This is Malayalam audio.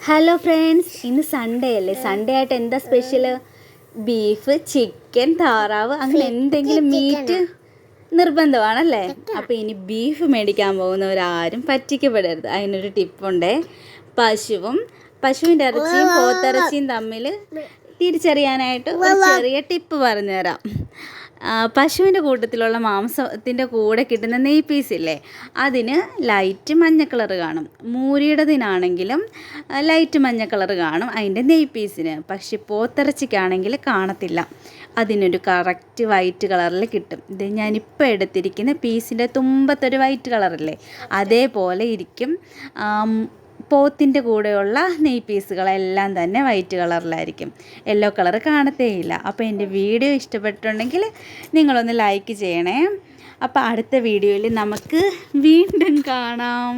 ഹലോ ഫ്രണ്ട്സ്, ഇന്ന് സൺഡേ അല്ലേ? സൺഡേ ആയിട്ട് എന്താ സ്പെഷ്യൽ? ബീഫ്, ചിക്കൻ, താറാവ്, അങ്ങനെ എന്തെങ്കിലും മീറ്റ് നിർബന്ധമാണല്ലേ? അപ്പോൾ ഇനി ബീഫ് മേടിക്കാൻ പോകുന്നവരാരും പറ്റിക്കപ്പെടരുത്. അതിനൊരു ടിപ്പുണ്ട്. പശുവിൻ്റെ ഇറച്ചിയും പോത്തിറച്ചിയും തമ്മിൽ തിരിച്ചറിയാനായിട്ട് ഒരു ചെറിയ ടിപ്പ് പറഞ്ഞുതരാം. പശുവിൻ്റെ കൂട്ടത്തിലുള്ള മാംസത്തിൻ്റെ കൂടെ കിട്ടുന്ന നെയ് പീസില്ലേ, അതിന് ലൈറ്റ് മഞ്ഞ കളർ കാണും. മൂരിയുടേതിനാണെങ്കിലും ലൈറ്റ് മഞ്ഞ കളർ കാണും അതിൻ്റെ നെയ് പീസിന്. പക്ഷെ പോത്തിറച്ചിക്കാണെങ്കിൽ കാണത്തില്ല. അതിനൊരു കറക്റ്റ് വൈറ്റ് കളറിൽ കിട്ടും. ഇത് ഞാനിപ്പോൾ എടുത്തിരിക്കുന്ന പീസിൻ്റെ തുമ്പത്തൊരു വൈറ്റ് കളറില്ലേ, അതേപോലെ ഇരിക്കും പോത്തിൻ്റെ കൂടെയുള്ള നെയ് പീസുകളെല്ലാം തന്നെ വൈറ്റ് കളറിലായിരിക്കും. യെല്ലോ കളർ കാണത്തേയില്ല. അപ്പോൾ എൻ്റെ വീഡിയോ ഇഷ്ടപ്പെട്ടിട്ടുണ്ടെങ്കിൽ നിങ്ങളൊന്ന് ലൈക്ക് ചെയ്യണേ. അപ്പോൾ അടുത്ത വീഡിയോയിൽ നമുക്ക് വീണ്ടും കാണാം.